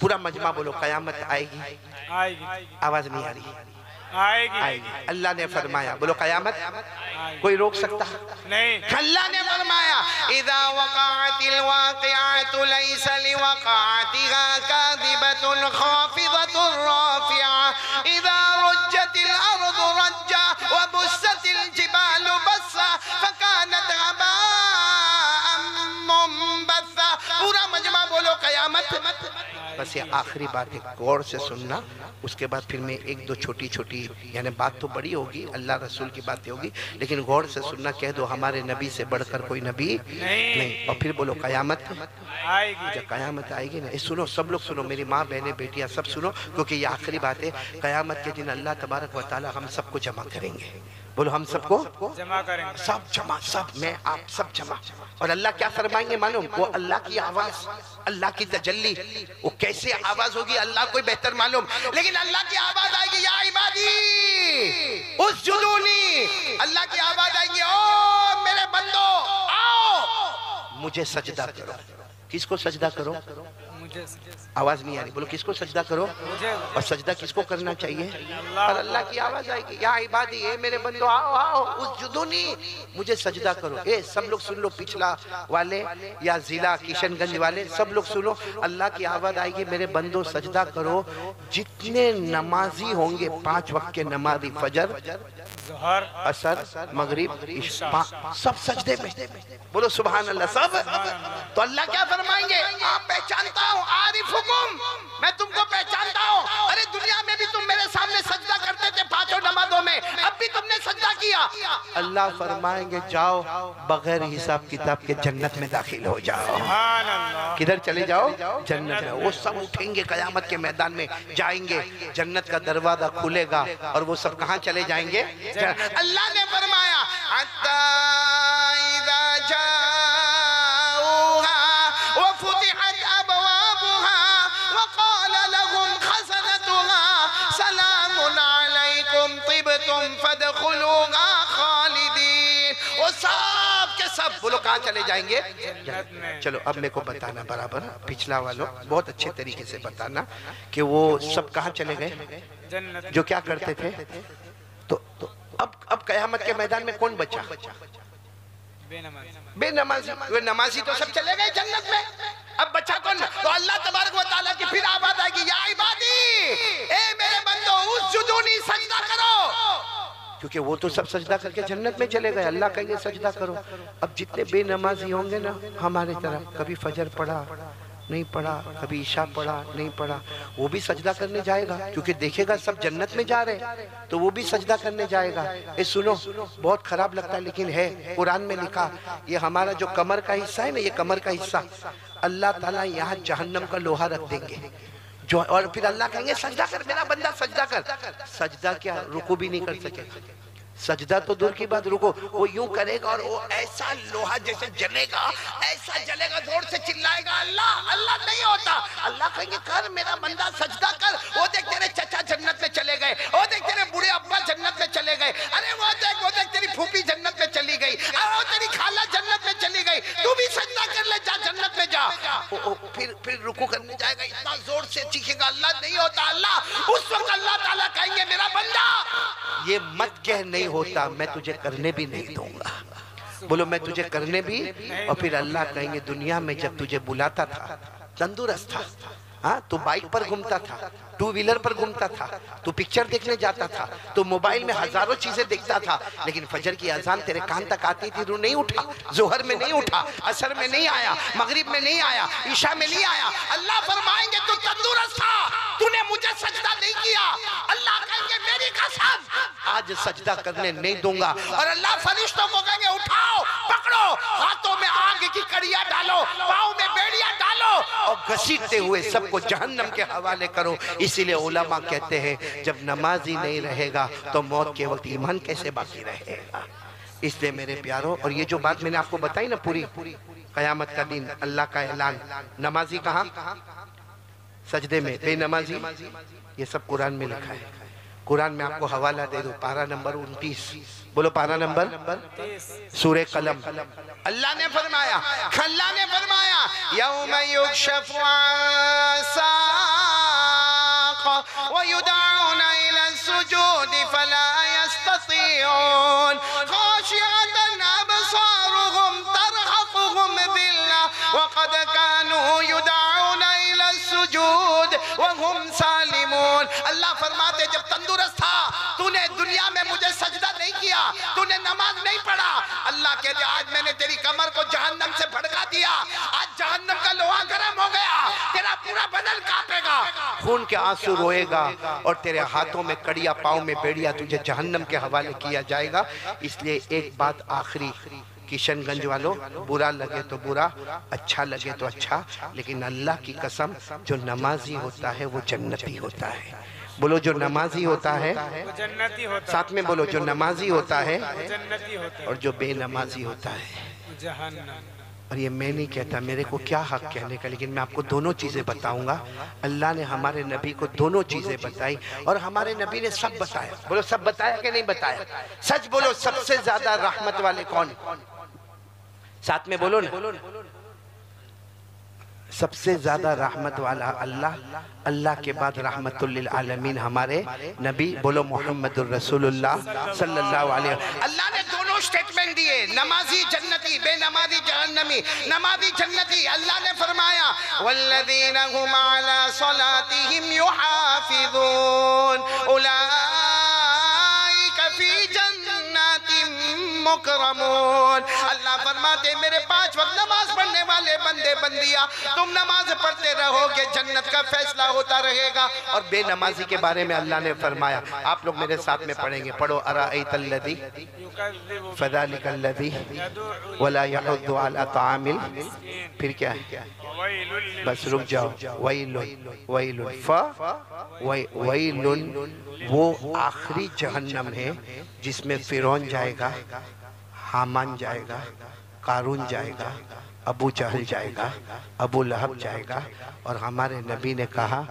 पूरा मजमा बोलो कयामत आएगी? आएगी। आवाज नहीं आ रही। आएगी। अल्लाह ने फरमाया, बोलो कयामत कोई रोक सकता नहीं। अल्लाह ने फरमाया इज़ा वक़अतिल वाक़िअतु लैसा लिवक़अतिहा काज़िबतुन खाफ़िज़तुन राफ़िआ इज़ा रुज्जतिल अर्दु रज्जा व बुस्सतिल जिबालु बस्सा फ़कानत हबाअम मुंबस्सा। पूरा मजमा बोलो कयामत। बस ये आखिरी बात है, गौर से सुनना, उसके बाद फिर मैं एक दो छोटी छोटी, यानी बात तो बड़ी होगी, अल्लाह रसूल की बातें होगी, लेकिन गौर से सुनना। कह दो हमारे नबी से बढ़कर कोई नबी नहीं। और फिर बोलो कयामत आएगी। जब कयामत आएगी ना, सुनो सब लोग सुनो, मेरी माँ बहनें बेटियां सब सुनो, क्योंकि ये आखिरी बात है। कयामत के दिन अल्लाह तबारक व तआला हम सबको जमा करेंगे। बोलो हम सबको जमा करेंगे। सब जमा, सब मैं आप सब जमा। और अल्लाह क्या फरमाएंगे मालूम? वो अल्लाह की आवाज, अल्लाह की तजल्ली, वो कैसे आवाज होगी अल्लाह को बेहतर मालूम, लेकिन अल्लाह की आवाज आएगी या इबादी उसजुदूनी। अल्लाह की आवाज आएगी, ओ मेरे बंदो आओ मुझे सजदा करो। किसको सजदा करो? मुझे। आवाज नहीं आ रही, बोलो किसको सजदा करो? मुझे। और सजदा किसको करना चाहिए? और अल्लाह की आवाज आएगी या इबादी, ए मेरे बंदो आओ आओ उसजुदूनी, मुझे सजदा करो। ए सब लोग सुन लो, पिछला वाले या जिला किशनगंज वाले सब लोग सुनो, अल्लाह की आवाज आएगी मेरे बंदो सजदा करो। जितने नमाजी होंगे 5 वक्त के नमाजी, फजर, ज़ोहर, असर, मगरिब, इशा, सब सजदे में। बोलो सुभान अल्लाह सब। तो अल्लाह क्या फरमाएंगे? आप पहचानता हूँ, आरिफ हुकुम, मैं तुमको पहचानता हूँ। अरे दुनिया में भी तुम मेरे सामने सजदा करते थे 5 नमाजों में, अब भी तुमने सजदा किया। अल्लाह फरमाएंगे जाओ बगैर हिसाब किताब के जन्नत में दाखिल हो जाओ। किधर चले जाओ? जन्नत में। वो सब उठेंगे कयामत के मैदान में, जाएंगे, जन्नत का दरवाजा खुलेगा और वो सब कहाँ चले जाएंगे? अल्लाह ने फरमाया सब बोलो कहाँ चले जाएंगे? चलो अब मेरे को बताना बराबर, पिछला वालों बहुत अच्छे तरीके से बताना कि वो सब कहाँ चले गए जो क्या करते थे। तो अब कयामत के मैदान में कौन बचा? बेनमाजी। वे नमाजी तो सब चले गए जन्नत में, अब बचा कौन? तो अल्लाह तबारक व तआला की फिर आवाज आएगी या इबादी, ए मेरे बंदो उसजुदूनी, सजदा करो। क्योंकि वो तो सब सजदा करके जन्नत में चले गए, अल्लाह कहेंगे सजदा करो। अब जितने बेनमाजी होंगे ना हमारे तरह, कभी फजर पढ़ा नहीं पढ़ा, कभी ईशा पढ़ा नहीं पढ़ा, वो भी सजदा करने जाएगा, क्योंकि देखेगा सब जन्नत में जा रहे तो वो भी सजदा करने जाएगा। ये सुनो, बहुत खराब लगता है लेकिन है, कुरान में लिखा, ये हमारा जो कमर का हिस्सा है ना, ये कमर का हिस्सा अल्लाह ताला यहाँ जहन्नम का लोहा रख देंगे जो, और फिर अल्लाह कहेंगे सजदा कर मेरा बंदा, सजदा कर। सजदा क्या, रुकू भी नहीं कर सकेगा। सजदा तो दूर की बात, रुको, वो यूं करेगा और वो ऐसा लोहा जैसे जलेगा, ऐसा जलेगा, जोर से चिल्लाएगा अल्लाह अल्लाह। नहीं होता, अल्लाह कहेंगे कर मेरा बंदा, सजदा कर। वो देख तेरे चचा जन्नत में चले गए, वो देख तेरे बूढ़े अब्बा जन्नत में चले गए, अरे वो देख तेरी फूफी जन्नत में चली गई, वो तेरी खाला जन्नत में चली गई, तू भी सजदा कर ले, जा जन्नत में जा। फिर रुकू करने जाएगा, इतना जोर से चीखेगा अल्लाह। नहीं होता अल्लाह। उस वक्त अल्लाह ताला कहेंगे मेरा बंदा ये मत कह नहीं होता, मैं तुझे करने भी नहीं दूंगा। बोलो मैं तुझे करने भी। और फिर अल्लाह कहेंगे दुनिया में जब तुझे बुलाता था तंदुरुस्त था, हाँ तू बाइक पर घूमता था, 2 व्हीलर पर घूमता था, तू पिक्चर देखने जाता था, तू मोबाइल में हजारों चीजें देखता था, लेकिन फजर की अजान तेरे कान तक आती थी, तू नहीं उठा, जोहर में नहीं उठा, असर में नहीं आया, मगरिब में नहीं आया, ईशा में नहीं आया। अल्लाह फरमाएंगे तू तंदुरुस्त था, तूने मुझे सजदा नहीं किया। अल्लाह कहेंगे मेरी कसम आज सजदा करने नहीं दूंगा। और अल्लाह फरिश्तों को कहेंगे उठाओ, पकड़ो, हाथों में आग की कड़ियां डालो, पाँव में बेड़ियां डालो और घसीटते हुए सबको जहन्नम के हवाले करो। इसीलिए उलमा कहते हैं जब नमाजी नहीं रहेगा तो मौत के वक्त ईमान कैसे बाकी रहेगा। इसलिए मेरे प्यारों, और ये जो बात मैंने आपको बताई ना पूरी, कयामत का दिन अल्लाह का ऐलान, नमाजी कहाँ? सजदे में, बेनमाजी, ये सब कुरान में लिखा है। कुरान में आपको हवाला दे दो, पारा नंबर 29, बोलो पारा नंबर, सूरे कलम। अल्लाह ने फरमाया, यौम युक्शफु अन युदऊन इला सुजूद फला यस्ततीऊन खाशिअतन अबसारुहुम तरहकुहुम दिल्ला वक़द कानू युदऊन इला सुजूद वहुम सालिमून। अल्लाह फरमाते जब तंदुरुस्त था तूने दुनिया में मुझे सजदा नहीं किया, तूने नमाज नहीं पढ़ा। अल्लाह कहते आज मैंने तेरी कमर को जहन्नम से भड़का दिया, आज जहन्नम का लोहा गर्म हो गया, तेरा पूरा बदन कांपेगा, खून के आंसू रोएगा और तेरे हाथों में कड़िया पाँव में बेड़िया तुझे जहन्नम के हवाले किया जाएगा। इसलिए एक बात आखिरी, किशनगंज वालों, बुरा लगे तो बुरा, अच्छा लगे तो अच्छा, लेकिन अल्लाह की कसम जो नमाजी होता है वो जन्नती होता है। बोलो जो नमाजी होता है वो जन्नती होता है। साथ में बोलो जो नमाजी होता है वो जन्नती होता है और जो बेनमाजी होता है वो जहन्नम। और ये मैं नहीं कहता, मेरे को क्या हक कहने का, लेकिन मैं आपको दोनों चीज़ें बताऊंगा। अल्लाह ने हमारे नबी को दोनों चीज़ें बताई और हमारे नबी ने सब बताया। बोलो सब बताया कि नहीं बताया? सच बोलो, सबसे ज्यादा रहमत वाले कौन? साथ में बोलो ना, सबसे ज्यादा रहमत वाला अल्लाह, अल्लाह के बाद रहमतुल लिल आलमीन हमारे नबी। बोलो मोहम्मदुर रसूलुल्लाह सल्लल्लाहु अलैहि वसल्लम। अल्लाह ने दोनों स्टेटमेंट दिए, नमाजी जन्नती, बेनमाजी जहन्नमी। नमाजी जन्नती, अल्लाह ने फरमाया वल्लज़ीना हुम अला सलातिहिम युहाफिज़ून उलाइका फी जन्नातिम मुकरमून। अल्लाह फरमाते मेरे 5 वक्त नमाज पढ़ने वाले बंदे बंदियां, तुम नमाज पढ़ते रहोगे, जन्नत का फैसला होता रहेगा। और बेनमाजी के बारे में अल्लाह ने फरमाया, आप लोग मेरे साथ में पढ़ेंगे, पढ़ो अराअयतल्लज़ी फ़ज़ालिकल्लज़ी वला यहुद्दु अला तामिल, फिर क्या है? बस रुक जाओ, वैलुन वैलुन वैलुन वो आखिरी जहन्नम है जिसमें फिरौन जाएगा, हामान जाएगा, कारून जाएगा, अबू जहल जाएगा, अबू लहब जाएगा। और हमारे नबी ने कहा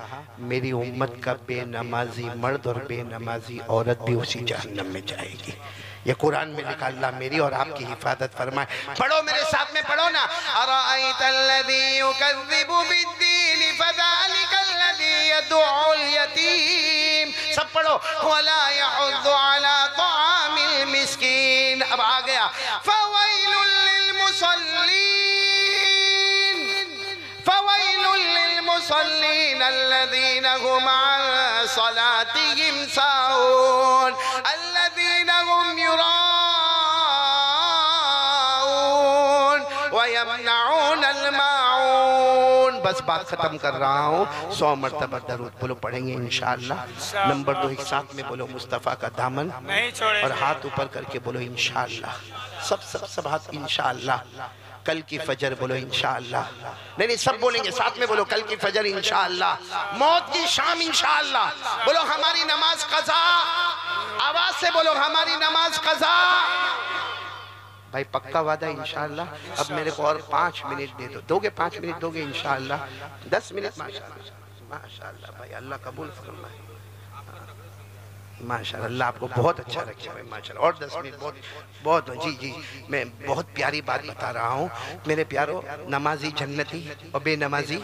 मेरी उम्मत का बेनमाजी मर्द और बेनमाजी औरत भी उसी जहन्नम में जाएगी। ये कुरान में लिखा, अल्लाह मेरी और आपकी हिफाजत फरमाए। पढ़ो मेरे साथ में, पढ़ो ना, अराअयतल्लज़ी युकज़्ज़िबु बिद्दीन फ़ज़ालिकल्लज़ी यदउल यतीम। सब पढ़ो, वला यहुद्दु अला तामिल मिस्कीन। अब आ गया फ़वैलुल लिल मुसल्लीन, फ़वैलुल लिल मुसल्लीन अल्लज़ीना हुम अन सलातिहिम साहून अल्लज़ीना हुम युराऊन व यमनऊन अल माऊन। बस बात खत्म कर रहा हूँ। 100 मरतबा दरूद बोलो, पढ़ेंगे इंशाअल्लाह। नंबर 2 एक साथ में बोलो मुस्तफ़ा का दामन नहीं छोड़ेंगे। और हाथ ऊपर करके बोलो इंशाअल्लाह। सब सब सब हाथ इंशाअल्लाह। कल की फजर बोलो इंशाअल्लाह। नहीं सब बोलेंगे साथ में, बोलो कल की फजर इंशाअल्लाह, मौत की शाम इंशाअल्लाह। बोलो हमारी नमाज कज़ा, आवाज से बोलो हमारी नमाज कज़ा। भाई पक्का वादा इंशाअल्लाह। अब मेरे को और 5 मिनट दे दो, दोगे 5 मिनट दोगे इंशाअल्लाह? 10 मिनट माशाअल्लाह माशाअल्लाह भाई, अल्लाह कबूल फरमाए माशाअल्लाह। अल्लाह आपको बहुत अच्छा रखे भाई माशाअल्लाह। और 10 मिनट बहुत बहुत जी जी। मैं बहुत प्यारी बात बता रहा हूँ मेरे प्यारो, नमाजी जन्नती और बेनमाजी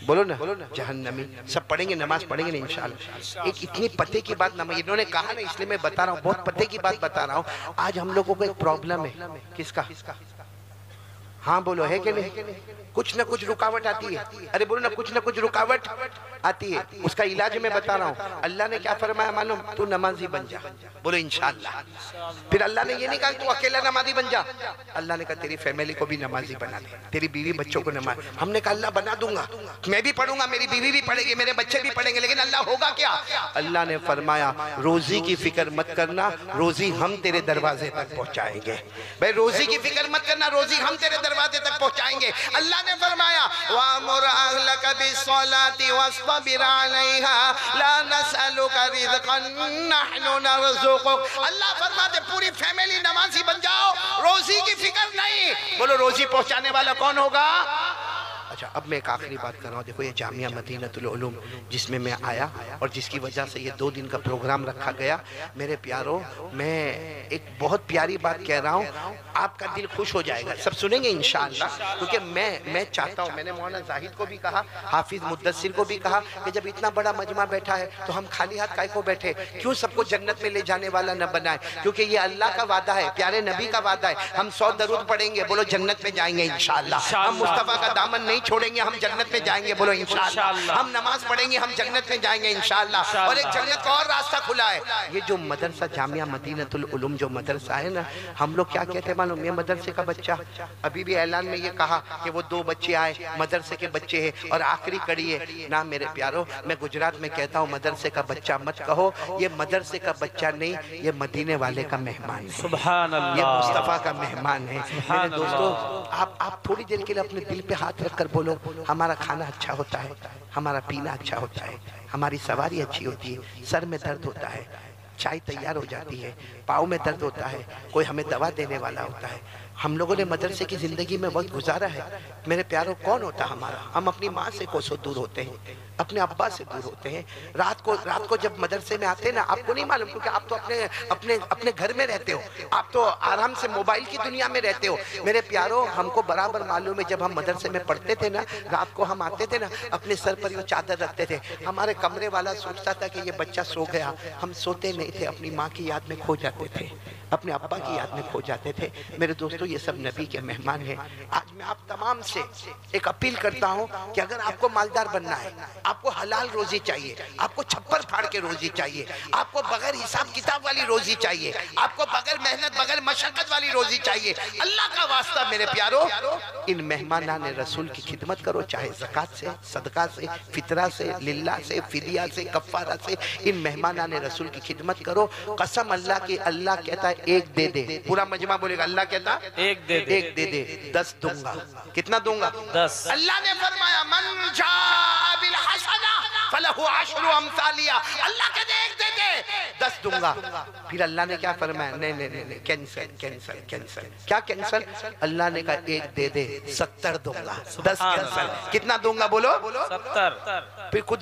बोलो ना जहन्नमी। सब पढ़ेंगे, नमाज पढ़ेंगे ना इंशाअल्लाह। एक इतनी पते की बात ना, इन्होंने कहा ना इसलिए मैं बता रहा हूँ, बहुत पते की बात बता रहा हूँ। आज हम लोगों को एक प्रॉब्लम है, किसका? हाँ बोलो, है कि नहीं? कुछ ना कुछ रुकावट आती है। अरे बोलो ना, कुछ ना कुछ रुकावट आती है। उसका इलाज मैं बता रहा हूँ। अल्लाह ने क्या फरमाया मालूम? तू नमाजी बन जा। बोलो इंशाअल्लाह। फिर अल्लाह ने ये नहीं कहा तू अकेला नमाजी बन जा, अल्लाह ने कहा तेरी फैमिली को भी नमाजी बना दे, तेरी बीवी बच्चों को नमाज। हमने कहा अल्लाह बना दूंगा, मैं भी पढ़ूंगा, मेरी बीवी भी पढ़ेगी, मेरे बच्चे भी पढ़ेंगे, लेकिन अल्लाह होगा क्या? अल्लाह ने फरमाया रोजी की फिक्र मत करना, रोजी हम तेरे दरवाजे तक पहुंचाएंगे। भाई रोजी की फिक्र मत करना, रोजी हम तेरे दरवाजे तक पहुंचाएंगे। अल्लाह ने फरमाया वामुर अहलका बिस्सलाति वस्ताबिर अलैहा ला नसअलुका रिज़क़न नहनु नरज़ुकुक। अल्लाह फरमाते पूरी फैमिली नमाजी बन जाओ, रोजी की फिक्र नहीं। बोलो रोजी पहुंचाने वाला कौन होगा? अच्छा, अब मैं एक आखिरी बात कर रहा हूँ। देखो, ये जामिया मदीनतुल उलूम जिसमें मैं आया और जिसकी वजह से ये 2 दिन का प्रोग्राम रखा गया, मेरे प्यारों, मैं एक बहुत प्यारी बात कह रहा हूँ, आपका दिल खुश हो जाएगा, सब सुनेंगे इंशाअल्लाह। क्योंकि मैं चाहता हूँ, मैंने मौलाना जाहिद को भी कहा, हाफिज मुद्दस्सिर को भी कहा कि जब इतना बड़ा मजमा बैठा है तो हम खाली हाथ काहे को बैठे, क्यों सबको जन्नत में ले जाने वाला न बनाए। क्योंकि ये अल्लाह का वादा है, प्यारे नबी का वादा है। हम 100 दरूद पढ़ेंगे, बोलो जन्नत में जाएंगे इंशाअल्लाह। हम मुस्तफा का दामन नहीं छोड़ेंगे, हम जन्नत में जाएंगे, बोलो इंशाअल्लाह। हम नमाज पढ़ेंगे, हम जन्नत में जाएंगे इंशाअल्लाह। और एक जन्नत का और रास्ता खुला है। ये जो मदरसा जामिया मदीनतुल उलूम जो मदरसा है ना, हम लोग क्या कहते हैं मालूम, ये मदरसे का बच्चा, अभी भी ऐलान में ये कहा कि वो 2 बच्चे आए, मदरसे के बच्चे हैं और आखिरी कड़ी है ना। मेरे प्यारो, मैं गुजरात में कहता हूँ मदरसे का बच्चा मत कहो, ये मदरसे का बच्चा नहीं, ये मदीने वाले का मेहमान है, सुभान अल्लाह, ये मुस्तफा का मेहमान है। मेरे दोस्तों, आप थोड़ी देर के लिए अपने दिल पे हाथ रखकर बोलो, हमारा खाना अच्छा होता है, हमारा पीना अच्छा होता है, हमारी सवारी अच्छी होती है, सर में दर्द होता है, चाय तैयार हो जाती है, पाँव में दर्द होता है, कोई हमें दवा देने वाला होता है। हम लोगों ने मदरसे की जिंदगी में वक्त गुजारा है। मेरे प्यारों, कौन होता हमारा, हम अपनी माँ से कोसों दूर होते हैं, अपने अब्बा से दूर होते हैं। रात को जब मदरसे में आते हैं ना, आपको नहीं मालूम, क्योंकि आप तो अपने घर में रहते हो, आप तो आराम से मोबाइल की दुनिया में रहते हो। मेरे प्यारों, हमको बराबर मालूम है, जब हम मदरसे में पढ़ते थे ना, रात को हम आते थे ना, अपने सर पर वो चादर रखते थे, हमारे कमरे वाला सोचता था कि ये बच्चा सो गया, हम सोते नहीं थे, अपनी माँ की याद में खो जाते थे, अपने अब्बा की याद में खो जाते थे। मेरे दोस्तों, ये सब नबी के मेहमान हैं। आज मैं आप तमाम से एक अपील करता हूं कि अगर आपको मालदार बनना है, आपको हलाल रोजी चाहिए, आपको छप्पर फाड़ के रोजी चाहिए, आपको बगैर हिसाब किताब वाली रोजी चाहिए, आपको बगैर मेहनत बगैर मशक्कत वाली रोजी चाहिए, अल्लाह का वास्ता मेरे प्यारो, इन मेहमानाने रसूल की खिदमत करो, चाहे ज़कात से, सदका से, फितरा से, लिल्ला से, फिदिया से, कफ़ारा से, इन मेहमानाने रसूल की खिदमत करो। कसम अल्लाह की, अल्लाह कहता है एक दे दे, पूरा मजमा बोलेगा, अल्लाह कहता एक दे दे, 10 दूंगा। कितना दूंगा? 10। अल्लाह ने फरमाया मन जा बिल हसना फलहु अशरु अमसालिया, अल्लाह कहते एक दे दे, 10 दूंगा। फिर अल्लाह ने क्या फरमाया, नहीं, कैंसल। क्या कैंसल? अल्लाह ने कहा एक दे दे, 70 दूंगा, 10 कैंसल। कितना दूंगा बोलो? 70। फिर कुछ